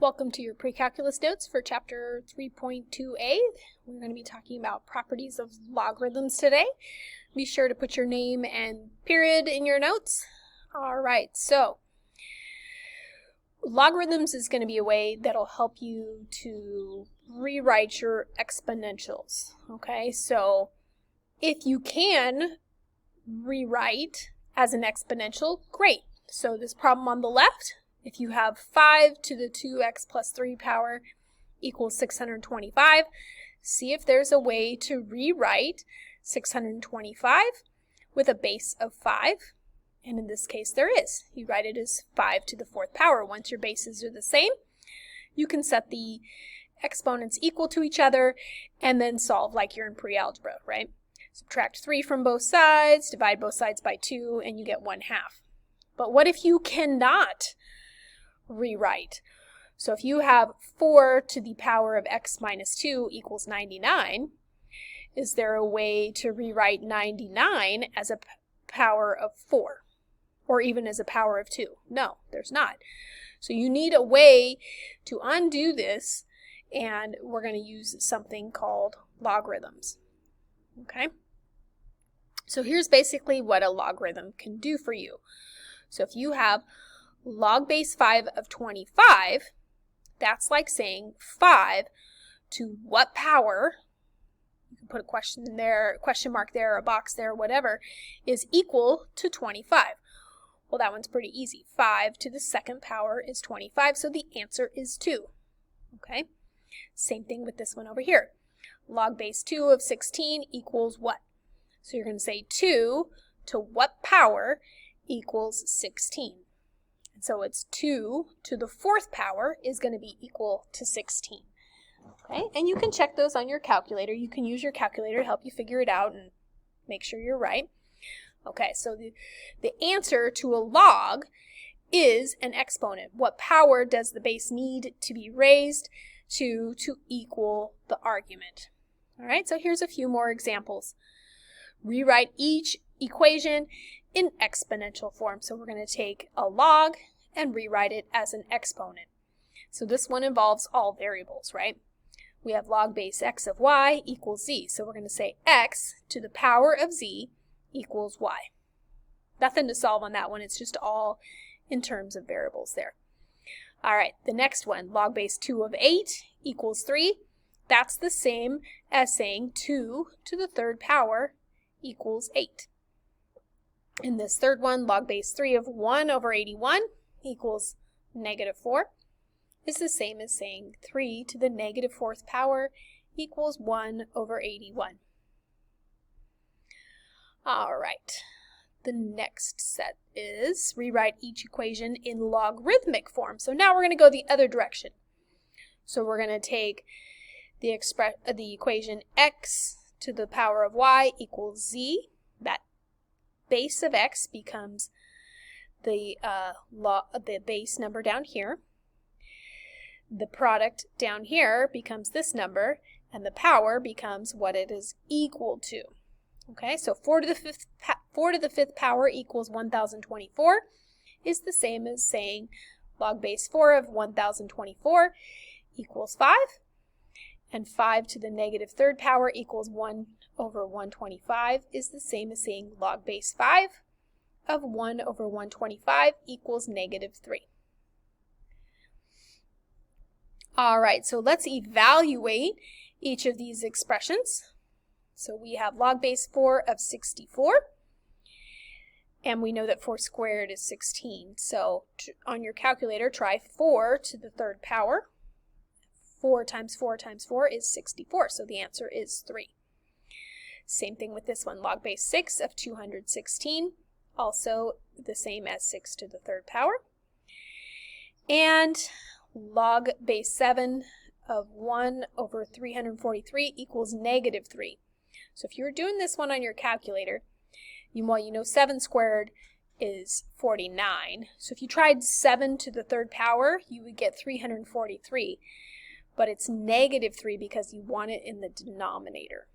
Welcome to your pre-calculus notes for chapter 3.2a. We're going to be talking about properties of logarithms today. Be sure to put your name and period in your notes. All right, so logarithms is going to be a way that'll help you to rewrite your exponentials. Okay, so if you can rewrite as an exponential, great. So this problem on the left, if you have 5 to the 2x plus 3 power equals 625, see if there's a way to rewrite 625 with a base of 5. And in this case there is. You write it as 5 to the 4th power. Once your bases are the same, you can set the exponents equal to each other and then solve like you're in pre-algebra, right? Subtract 3 from both sides, divide both sides by 2, and you get 1/2. But what if you cannot rewrite? So if you have 4 to the power of x minus 2 equals 99, is there a way to rewrite 99 as a power of 4? Or even as a power of 2? No, there's not. So you need a way to undo this, and we're going to use something called logarithms. Okay? So here's basically what a logarithm can do for you. So if you have log base 5 of 25, that's like saying 5 to what power, you can put a question in there, question mark there, a box there, whatever, is equal to 25. Well, that one's pretty easy. 5 to the 2nd power is 25, so the answer is 2. Okay? Same thing with this one over here. Log base 2 of 16 equals what? So you're going to say 2 to what power equals 16. And so it's 2 to the 4th power is going to be equal to 16. Okay, and you can check those on your calculator. You can use your calculator to help you figure it out and make sure you're right. Okay, so the answer to a log is an exponent. What power does the base need to be raised to equal the argument? All right, so here's a few more examples. Rewrite each equation in exponential form. So we're going to take a log and rewrite it as an exponent. So this one involves all variables, right? We have log base x of y equals z. So we're going to say x to the power of z equals y. Nothing to solve on that one. It's just all in terms of variables there. All right, the next one, log base 2 of 8 equals 3. That's the same as saying 2 to the 3rd power equals 8. In this third one, log base 3 of 1 over 81 equals -4 is the same as saying 3 to the -4th power equals 1 over 81. All right, the next set is rewrite each equation in logarithmic form. So now we're going to go the other direction. So we're going to take the equation x to the power of y equals z. That base of x becomes the base number down here. The product down here becomes this number, and the power becomes what it is equal to. Okay, so 4 to the 5th power equals 1024 is the same as saying log base 4 of 1024 equals 5. And 5 to the -3rd power equals 1 over 125 is the same as saying log base 5 of 1 over 125 equals -3. All right, so let's evaluate each of these expressions. So we have log base 4 of 64, and we know that 4 squared is 16. So on your calculator, try 4 to the 3rd power. 4 times 4 times 4 is 64, so the answer is 3. Same thing with this one, log base 6 of 216, also the same as 6 to the 3rd power. And log base 7 of 1 over 343 equals -3. So if you were doing this one on your calculator, you know 7 squared is 49. So if you tried 7 to the 3rd power, you would get 343. But it's -3 because you want it in the denominator.